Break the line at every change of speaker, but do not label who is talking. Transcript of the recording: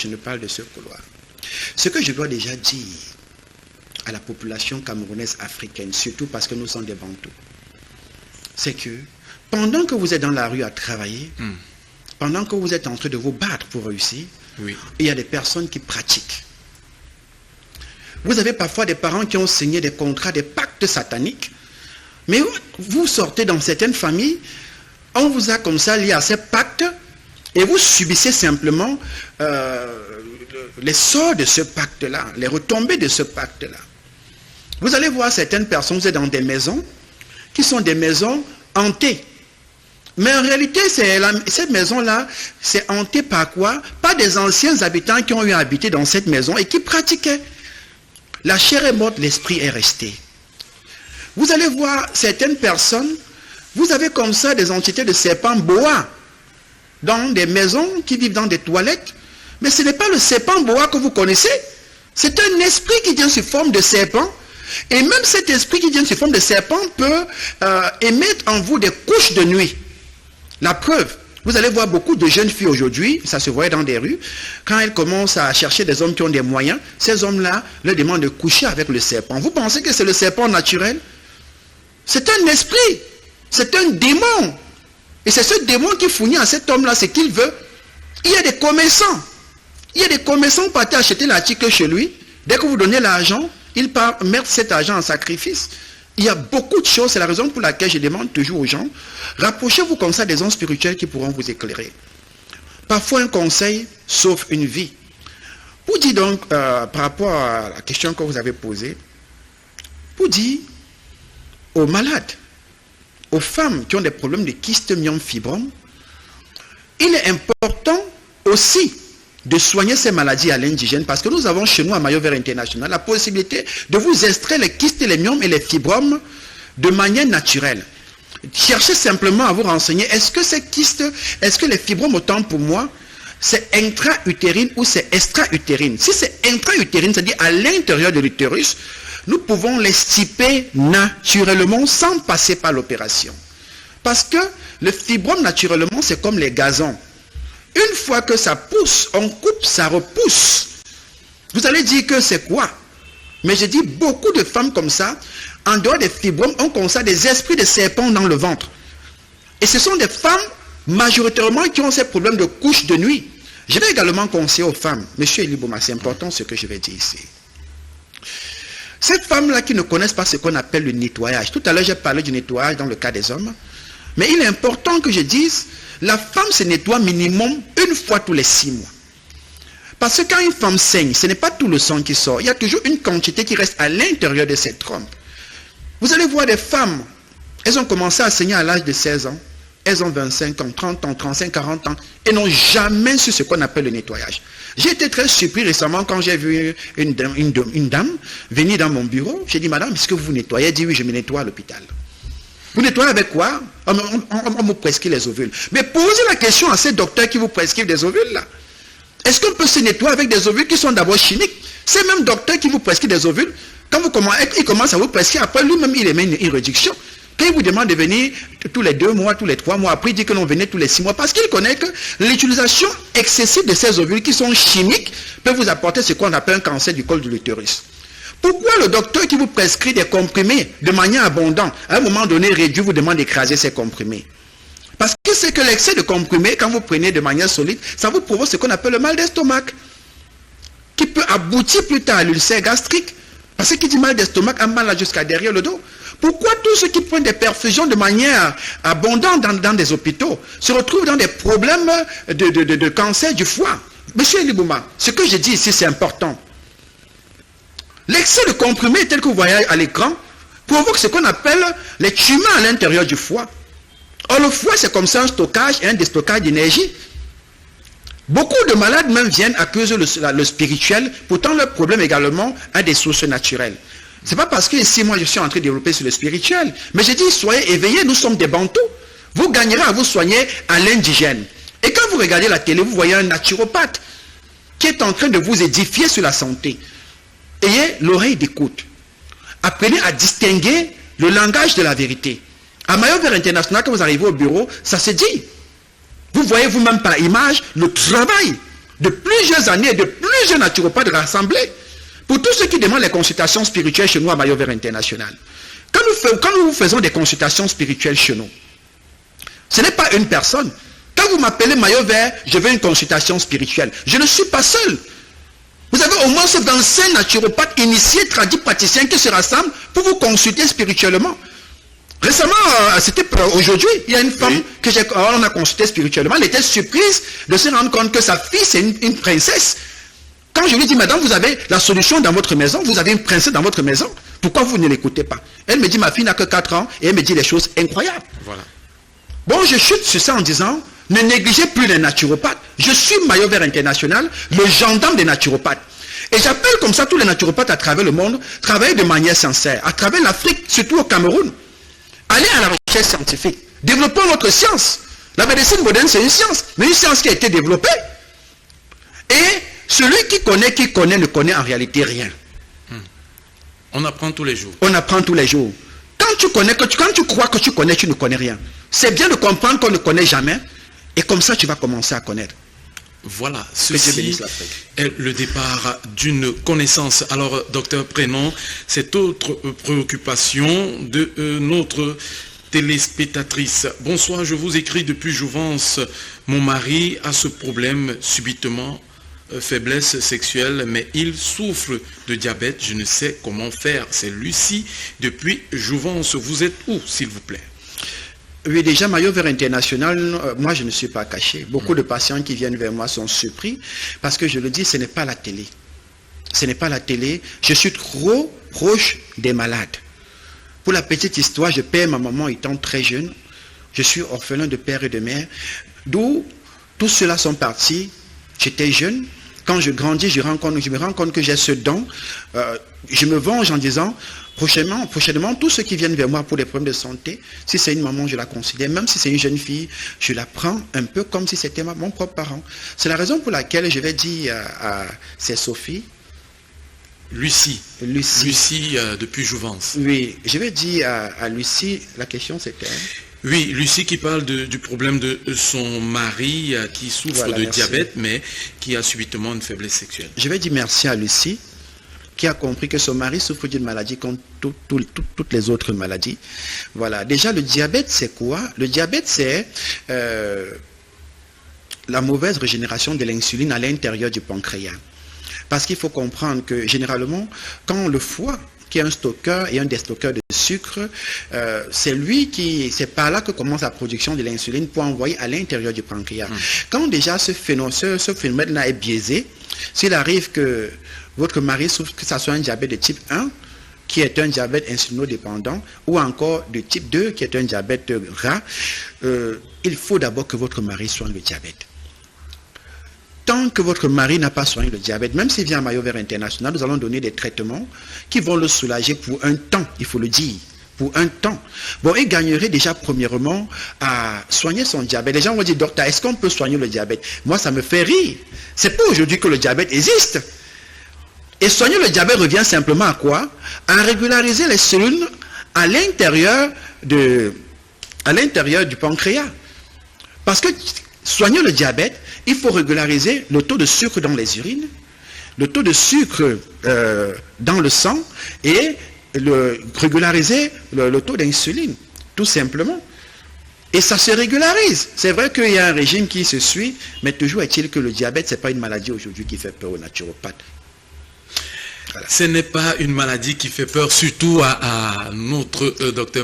je ne parle de ce couloir. Ce que je dois déjà dire à la population camerounaise africaine, surtout parce que nous sommes des Bantous, c'est que pendant que vous êtes dans la rue à travailler, pendant que vous êtes en train de vous battre pour réussir, il y a des personnes qui pratiquent. Vous avez parfois des parents qui ont signé des contrats, des pactes sataniques, mais vous sortez dans certaines familles, on vous a comme ça lié à ces pactes, et vous subissez simplement les sorts de ce pacte-là, les retombées de ce pacte-là. Vous allez voir certaines personnes, vous êtes dans des maisons, qui sont des maisons hantées. Mais en réalité, cette maison-là, c'est hanté par quoi? Par des anciens habitants qui ont eu à habiter dans cette maison et qui pratiquaient. La chair est morte, l'esprit est resté. Vous allez voir certaines personnes, vous avez comme ça des entités de serpents boa dans des maisons qui vivent dans des toilettes. Mais ce n'est pas le serpent boa que vous connaissez. C'est un esprit qui vient sous forme de serpent. Et même cet esprit qui vient sous forme de serpent peut émettre en vous des couches de nuit. La preuve, vous allez voir beaucoup de jeunes filles aujourd'hui, ça se voit dans des rues, quand elles commencent à chercher des hommes qui ont des moyens, ces hommes-là leur demandent de coucher avec le serpent. Vous pensez que c'est le serpent naturel? C'est un esprit, c'est un démon. Et c'est ce démon qui fournit à cet homme-là ce qu'il veut. Il y a des commerçants. Il y a des commerçants qui partent acheter l'article chez lui. Dès que vous donnez l'argent, il part mettre cet argent en sacrifice. Il y a beaucoup de choses, c'est la raison pour laquelle je demande toujours aux gens, rapprochez-vous comme ça des hommes spirituels qui pourront vous éclairer. Parfois un conseil sauve une vie. Pour dire donc, par rapport à la question que vous avez posée, pour dire aux malades, aux femmes qui ont des problèmes de kyste myome-fibrome, il est important aussi de soigner ces maladies à l'indigène, parce que nous avons chez nous à Maillot Vert International la possibilité de vous extraire les kystes, les myomes et les fibromes de manière naturelle. Cherchez simplement à vous renseigner, est-ce que ces kystes, est-ce que les fibromes, autant pour moi, c'est intra-utérine ou c'est extra-utérine? Si c'est intra-utérine, c'est-à-dire à l'intérieur de l'utérus, nous pouvons les stiper naturellement sans passer par l'opération. Parce que le fibrome, naturellement, c'est comme les gazons. Une fois que ça pousse, on coupe, ça repousse. Vous allez dire que c'est quoi? Mais je dis, beaucoup de femmes comme ça, en dehors des fibromes, ont comme ça des esprits de serpents dans le ventre. Et ce sont des femmes, majoritairement, qui ont ces problèmes de couche de nuit. Je vais également conseiller aux femmes, Monsieur Elibouma, c'est important ce que je vais dire ici. Ces femmes-là qui ne connaissent pas ce qu'on appelle le nettoyage. Tout à l'heure, j'ai parlé du nettoyage dans le cas des hommes. Mais il est important que je dise, la femme se nettoie minimum une fois tous les 6 mois. Parce que quand une femme saigne, ce n'est pas tout le sang qui sort. Il y a toujours une quantité qui reste à l'intérieur de cette trompe. Vous allez voir des femmes, elles ont commencé à saigner à l'âge de 16 ans. Elles ont 25 ans, 30 ans, 35, 40 ans. Et n'ont jamais su ce qu'on appelle le nettoyage. J'ai été très surpris récemment quand j'ai vu une dame venir dans mon bureau. J'ai dit, madame, est-ce que vous nettoyez? Elle dit, oui, je me nettoie à l'hôpital. Vous nettoyez avec quoi? On me prescrit les ovules. Mais posez la question à ces docteurs qui vous prescrivent des ovules là. Est-ce qu'on peut se nettoyer avec des ovules qui sont d'abord chimiques? Ces mêmes docteurs qui vous prescrivent des ovules, quand il commence à vous prescrire, après lui-même il émet une réduction. Quand il vous demande de venir tous les 2 mois, tous les 3 mois, après il dit que l'on venait tous les 6 mois, parce qu'il connaît que l'utilisation excessive de ces ovules qui sont chimiques peut vous apporter ce qu'on appelle un cancer du col de l'utérus. Pourquoi le docteur qui vous prescrit des comprimés de manière abondante, à un moment donné réduit, vous demande d'écraser ces comprimés? Parce que c'est que l'excès de comprimés, quand vous prenez de manière solide, ça vous provoque ce qu'on appelle le mal d'estomac, qui peut aboutir plus tard à l'ulcère gastrique. Parce que qui dit mal d'estomac a mal jusqu'à derrière le dos. Pourquoi tous ceux qui prennent des perfusions de manière abondante dans des hôpitaux se retrouvent dans des problèmes de cancer du foie? Monsieur Elibouma, ce que je dis ici, c'est important. L'excès de comprimés tel que vous voyez à l'écran provoque ce qu'on appelle les tumeurs à l'intérieur du foie. Or, le foie, c'est comme ça un stockage et un déstockage d'énergie. Beaucoup de malades même viennent accuser le spirituel, pourtant leur problème également a des sources naturelles. Ce n'est pas parce que ici, moi, je suis en train de développer sur le spirituel, mais je dis, soyez éveillés, nous sommes des Bantous. Vous gagnerez à vous soigner à l'indigène. Et quand vous regardez la télé, vous voyez un naturopathe qui est en train de vous édifier sur la santé. Ayez l'oreille d'écoute. Apprenez à distinguer le langage de la vérité. À Maillot Vert International, quand vous arrivez au bureau, ça se dit. Vous voyez vous-même par image le travail de plusieurs années et de plusieurs naturopathes rassemblés. Pour tous ceux qui demandent les consultations spirituelles chez nous à Maillot Vert International. Quand nous faisons des consultations spirituelles chez nous, ce n'est pas une personne. Quand vous m'appelez Maillot Vert, je veux une consultation spirituelle. Je ne suis pas seul. Vous avez au moins 25 naturopathes initiés, tradis, praticiens qui se rassemblent pour vous consulter spirituellement. Récemment, c'était aujourd'hui, il y a une femme que on a consultée spirituellement. Elle était surprise de se rendre compte que sa fille, c'est une princesse. Quand je lui dis, madame, vous avez la solution dans votre maison, vous avez une princesse dans votre maison, pourquoi vous ne l'écoutez pas? Elle me dit, ma fille n'a que 4 ans, et elle me dit des choses incroyables. Voilà. Bon, je chute sur ça en disant, ne négligez plus les naturopathes. Je suis Maillot Vert International, le gendarme des naturopathes. Et j'appelle comme ça tous les naturopathes à travers le monde, travailler de manière sincère, à travers l'Afrique, surtout au Cameroun. Allez à la recherche scientifique. Développons notre science. La médecine moderne, c'est une science, mais une science qui a été développée. Et celui qui connaît ne connaît en réalité rien.
On apprend tous les jours.
On apprend tous les jours. Quand tu crois que tu connais, tu ne connais rien. C'est bien de comprendre qu'on ne connaît jamais. Et comme ça, tu vas commencer à connaître.
Voilà, ceci est le départ d'une connaissance. Alors, docteur Prénom, cette autre préoccupation de notre téléspectatrice. Bonsoir, je vous écris depuis Jouvence. Mon mari a ce problème subitement, faiblesse sexuelle, mais il souffre de diabète. Je ne sais comment faire. C'est Lucie depuis Jouvence. Vous êtes où, s'il vous plaît?
Oui, déjà, Maillot Vert International, moi, je ne suis pas caché. Beaucoup de patients qui viennent vers moi sont surpris parce que je le dis, ce n'est pas la télé. Ce n'est pas la télé. Je suis trop proche des malades. Pour la petite histoire, je perds ma maman étant très jeune. Je suis orphelin de père et de mère. D'où tous ceux-là sont partis. J'étais jeune. Quand je grandis, je me rends compte que j'ai ce don. Je me venge en disant, prochainement, tous ceux qui viennent vers moi pour des problèmes de santé, si c'est une maman, je la considère, même si c'est une jeune fille, je la prends un peu comme si c'était mon propre parent. C'est la raison pour laquelle je vais dire c'est Sophie.
Lucie, depuis Jouvence.
Oui, je vais dire à Lucie, la question c'était...
Oui, Lucie qui parle du problème de son mari qui souffre de diabète, mais qui a subitement une faiblesse sexuelle.
Je vais dire merci à Lucie, qui a compris que son mari souffre d'une maladie comme toutes les autres maladies. Voilà. Déjà, le diabète, c'est quoi? Le diabète, c'est la mauvaise régénération de l'insuline à l'intérieur du pancréas. Parce qu'il faut comprendre que, généralement, quand le foie, qui est un stockeur et un déstockeur de sucre, c'est par là que commence la production de l'insuline pour envoyer à l'intérieur du pancréas. Quand déjà ce phénomène-là est biaisé, s'il arrive que votre mari souffre, que ce soit un diabète de type 1, qui est un diabète insulinodépendant, ou encore de type 2, qui est un diabète gras, il faut d'abord que votre mari soigne le diabète. Tant que votre mari n'a pas soigné le diabète, même s'il vient à Maillot Vert International, nous allons donner des traitements qui vont le soulager pour un temps, il faut le dire, pour un temps. Bon, il gagnerait déjà premièrement à soigner son diabète. Les gens vont dire, docteur, est-ce qu'on peut soigner le diabète? Moi, ça me fait rire. C'est pas aujourd'hui que le diabète existe. Et soigner le diabète revient simplement à quoi? À régulariser les cellules à l'intérieur du pancréas. Parce que soigner le diabète, il faut régulariser le taux de sucre dans les urines, le taux de sucre dans le sang et régulariser le taux d'insuline, tout simplement. Et ça se régularise. C'est vrai qu'il y a un régime qui se suit, mais toujours est-il que le diabète, ce n'est pas une maladie aujourd'hui qui fait peur aux naturopathes.
Voilà. Ce n'est pas une maladie qui fait peur, surtout à notre docteur.